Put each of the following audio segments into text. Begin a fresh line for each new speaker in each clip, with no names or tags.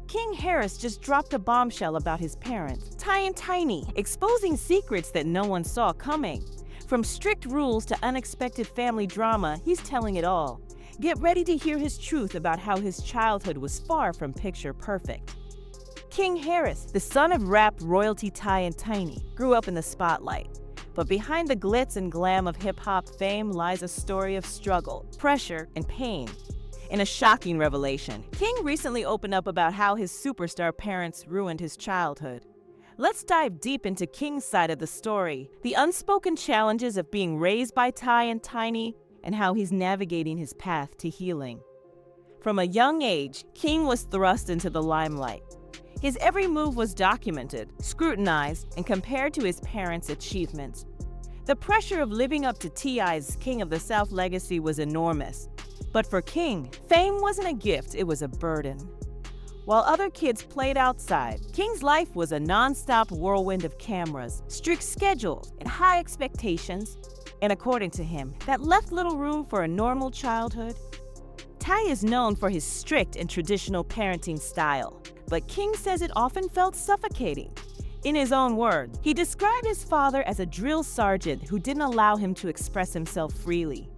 King Harris just dropped a bombshell about his parents, T.I and Tiny, exposing secrets that no one saw coming. From strict rules to unexpected family drama, he's telling it all. Get ready to hear his truth about how his childhood was far from picture perfect. King Harris, the son of rap royalty T.I and Tiny, grew up in the spotlight. But behind the glitz and glam of hip-hop fame lies a story of struggle, pressure, and pain. In a shocking revelation, King recently opened up about how his superstar parents ruined his childhood. Let's dive deep into King's side of the story, the unspoken challenges of being raised by T.I and Tiny, and how he's navigating his path to healing. From a young age, King was thrust into the limelight. His every move was documented, scrutinized, and compared to his parents' achievements. The pressure of living up to T.I.'s King of the South legacy was enormous. But for King, fame wasn't a gift, it was a burden. While other kids played outside, King's life was a non-stop whirlwind of cameras, strict schedules, and high expectations. And according to him, that left little room for a normal childhood. T.I is known for his strict and traditional parenting style, but King says it often felt suffocating. In his own words, he described his father as a drill sergeant who didn't allow him to express himself freely.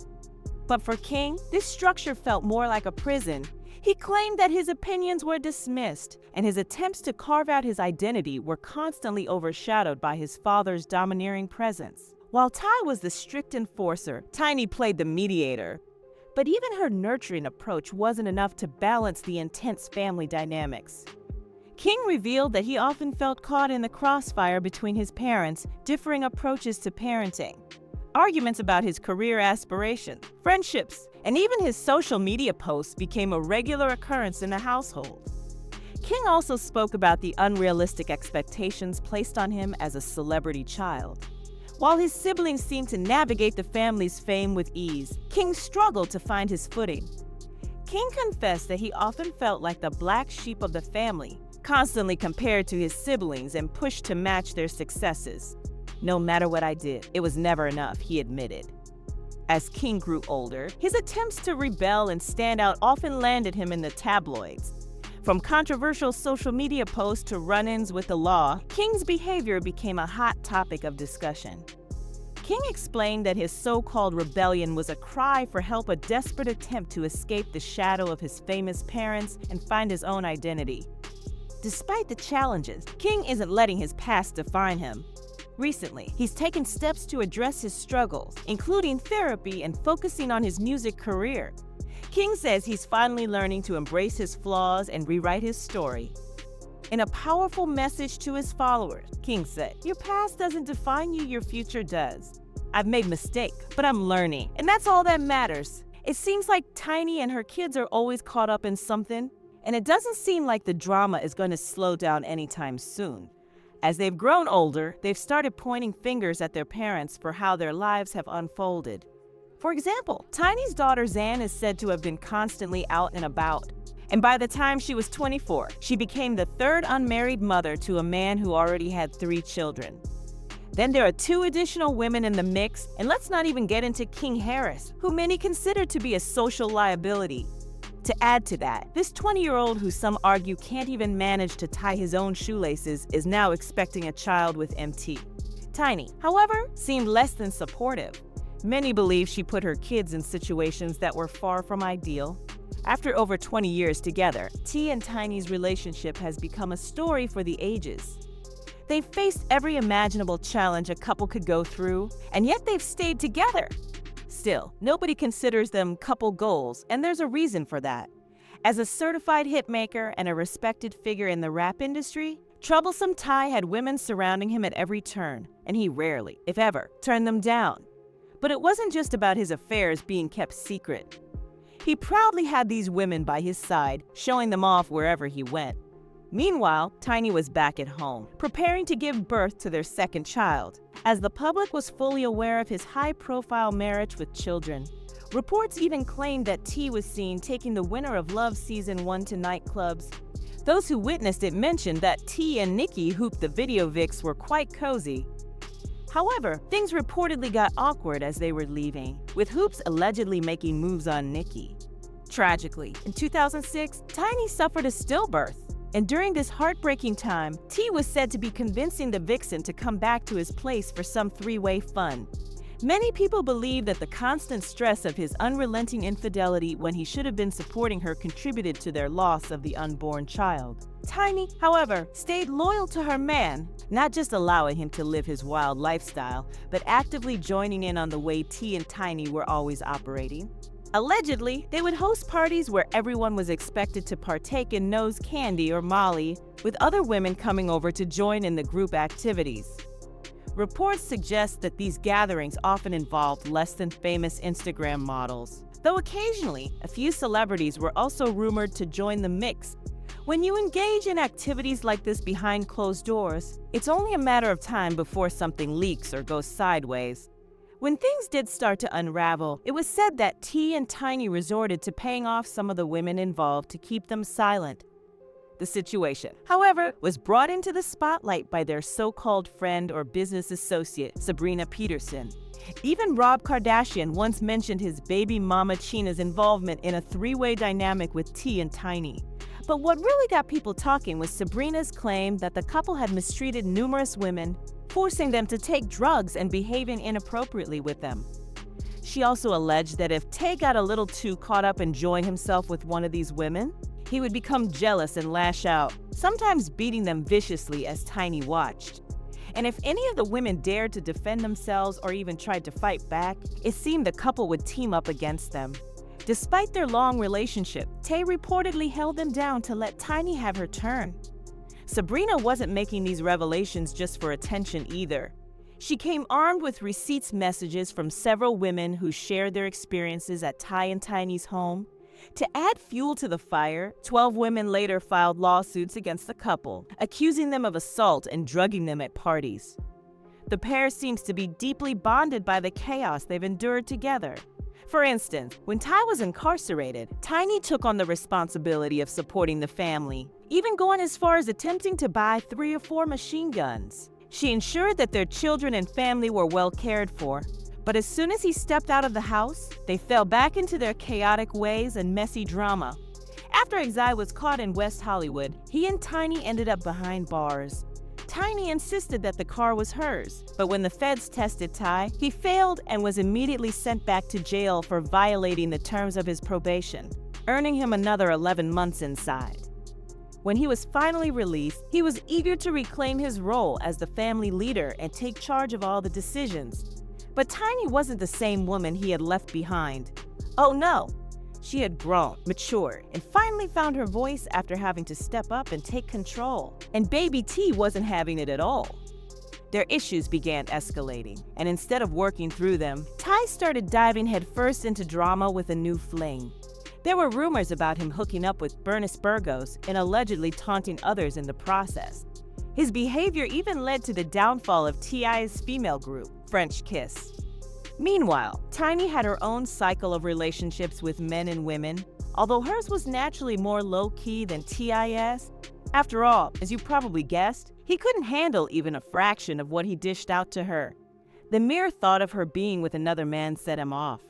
But for King, this structure felt more like a prison. He claimed that his opinions were dismissed, and his attempts to carve out his identity were constantly overshadowed by his father's domineering presence. While T.I was the strict enforcer, Tiny played the mediator. But even her nurturing approach wasn't enough to balance the intense family dynamics. King revealed that he often felt caught in the crossfire between his parents' differing approaches to parenting. Arguments about his career aspirations, friendships, and even his social media posts became a regular occurrence in the household. King also spoke about the unrealistic expectations placed on him as a celebrity child. While his siblings seemed to navigate the family's fame with ease, King struggled to find his footing. King confessed that he often felt like the black sheep of the family, constantly compared to his siblings and pushed to match their successes. No matter what I did, it was never enough, he admitted. As King grew older, his attempts to rebel and stand out often landed him in the tabloids. From controversial social media posts to run-ins with the law, King's behavior became a hot topic of discussion. King explained that his so-called rebellion was a cry for help, a desperate attempt to escape the shadow of his famous parents and find his own identity. Despite the challenges, King isn't letting his past define him. Recently, he's taken steps to address his struggles, including therapy and focusing on his music career. King says he's finally learning to embrace his flaws and rewrite his story. In a powerful message to his followers, King said, "Your past doesn't define you, your future does. I've made mistakes, but I'm learning, and that's all that matters." It seems like Tiny and her kids are always caught up in something, and it doesn't seem like the drama is going to slow down anytime soon. As they've grown older, they've started pointing fingers at their parents for how their lives have unfolded. For example, Tiny's daughter Zan is said to have been constantly out and about. And by the time she was 24, she became the third unmarried mother to a man who already had 3 children. Then there are 2 additional women in the mix, and let's not even get into King Harris, who many consider to be a social liability. To add to that, this 20-year-old who some argue can't even manage to tie his own shoelaces is now expecting a child with MT. Tiny, however, seemed less than supportive. Many believe she put her kids in situations that were far from ideal. After over 20 years together, T and Tiny's relationship has become a story for the ages. They've faced every imaginable challenge a couple could go through, and yet they've stayed together. Still, nobody considers them couple goals, and there's a reason for that. As a certified hitmaker and a respected figure in the rap industry, troublesome T.I had women surrounding him at every turn, and he rarely, if ever, turned them down. But it wasn't just about his affairs being kept secret. He proudly had these women by his side, showing them off wherever he went. Meanwhile, Tiny was back at home, preparing to give birth to their second child. As the public was fully aware of his high-profile marriage with children, reports even claimed that T was seen taking the winner of Love Season 1 to nightclubs. Those who witnessed it mentioned that T and Nikki, who the video Vics, were quite cozy. However, things reportedly got awkward as they were leaving, with Hoops allegedly making moves on Nikki. Tragically, in 2006, Tiny suffered a stillbirth. And during this heartbreaking time, T was said to be convincing the vixen to come back to his place for some three-way fun. Many people believe that the constant stress of his unrelenting infidelity when he should have been supporting her contributed to their loss of the unborn child. Tiny, however, stayed loyal to her man, not just allowing him to live his wild lifestyle, but actively joining in on the way T and Tiny were always operating. Allegedly, they would host parties where everyone was expected to partake in nose candy or Molly, with other women coming over to join in the group activities. Reports suggest that these gatherings often involved less than famous Instagram models, though occasionally a few celebrities were also rumored to join the mix. When you engage in activities like this behind closed doors, it's only a matter of time before something leaks or goes sideways. When things did start to unravel, it was said that T and Tiny resorted to paying off some of the women involved to keep them silent. The situation, however, was brought into the spotlight by their so-called friend or business associate, Sabrina Peterson. Even Rob Kardashian once mentioned his baby mama Chyna's involvement in a three-way dynamic with T and Tiny. But what really got people talking was Sabrina's claim that the couple had mistreated numerous women, forcing them to take drugs and behaving inappropriately with them. She also alleged that if Tay got a little too caught up and joined himself with one of these women, he would become jealous and lash out, sometimes beating them viciously as Tiny watched. And if any of the women dared to defend themselves or even tried to fight back, it seemed the couple would team up against them. Despite their long relationship, Tay reportedly held them down to let Tiny have her turn. Sabrina wasn't making these revelations just for attention either. She came armed with receipts messages from several women who shared their experiences at T.I and Tiny's home. To add fuel to the fire, 12 women later filed lawsuits against the couple, accusing them of assault and drugging them at parties. The pair seems to be deeply bonded by the chaos they've endured together. For instance, when Ty was incarcerated, Tiny took on the responsibility of supporting the family, even going as far as attempting to buy 3 or 4 machine guns. She ensured that their children and family were well cared for. But as soon as he stepped out of the house, they fell back into their chaotic ways and messy drama. After Exai was caught in West Hollywood, he and Tiny ended up behind bars. Tiny insisted that the car was hers, but when the feds tested Ty, he failed and was immediately sent back to jail for violating the terms of his probation, earning him another 11 months inside. When he was finally released, he was eager to reclaim his role as the family leader and take charge of all the decisions. But Tiny wasn't the same woman he had left behind. Oh no! She had grown, matured, and finally found her voice after having to step up and take control. And baby T wasn't having it at all. Their issues began escalating, and instead of working through them, Ty started diving headfirst into drama with a new fling. There were rumors about him hooking up with Bernice Burgos and allegedly taunting others in the process. His behavior even led to the downfall of T.I.'s female group, French Kiss. Meanwhile, Tiny had her own cycle of relationships with men and women, although hers was naturally more low-key than T.I.'s. After all, as you probably guessed, he couldn't handle even a fraction of what he dished out to her. The mere thought of her being with another man set him off.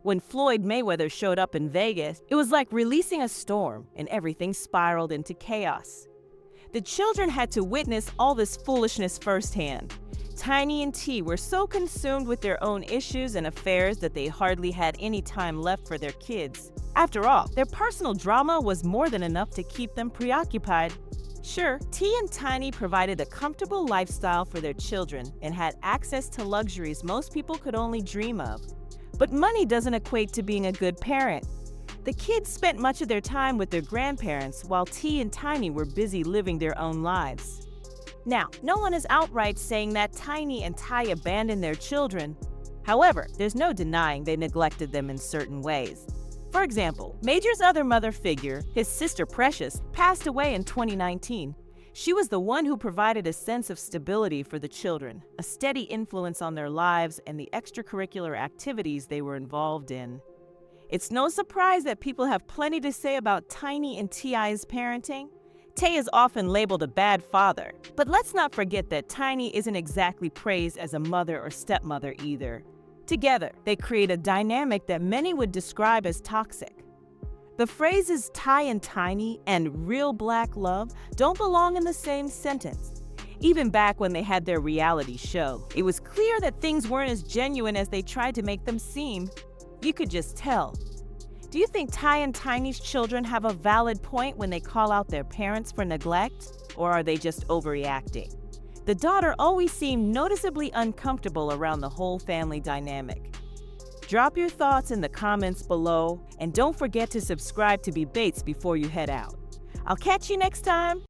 When Floyd Mayweather showed up in Vegas, it was like releasing a storm, and everything spiraled into chaos. The children had to witness all this foolishness firsthand. Tiny and T were so consumed with their own issues and affairs that they hardly had any time left for their kids. After all, their personal drama was more than enough to keep them preoccupied. Sure, T and Tiny provided a comfortable lifestyle for their children and had access to luxuries most people could only dream of. But money doesn't equate to being a good parent. The kids spent much of their time with their grandparents while T and Tiny were busy living their own lives. Now, no one is outright saying that Tiny and Ty abandoned their children. However, there's no denying they neglected them in certain ways. For example, Major's other mother figure, his sister Precious, passed away in 2019. She was the one who provided a sense of stability for the children, a steady influence on their lives and the extracurricular activities they were involved in. It's no surprise that people have plenty to say about Tiny and T.I.'s parenting. Tay is often labeled a bad father, but let's not forget that Tiny isn't exactly praised as a mother or stepmother either. Together, they create a dynamic that many would describe as toxic. The phrases Ty and Tiny and real black love don't belong in the same sentence. Even back when they had their reality show, it was clear that things weren't as genuine as they tried to make them seem. You could just tell. Do you think Ty and Tiny's children have a valid point when they call out their parents for neglect, or are they just overreacting? The daughter always seemed noticeably uncomfortable around the whole family dynamic. Drop your thoughts in the comments below, and don't forget to subscribe to Be Bates before you head out. I'll catch you next time.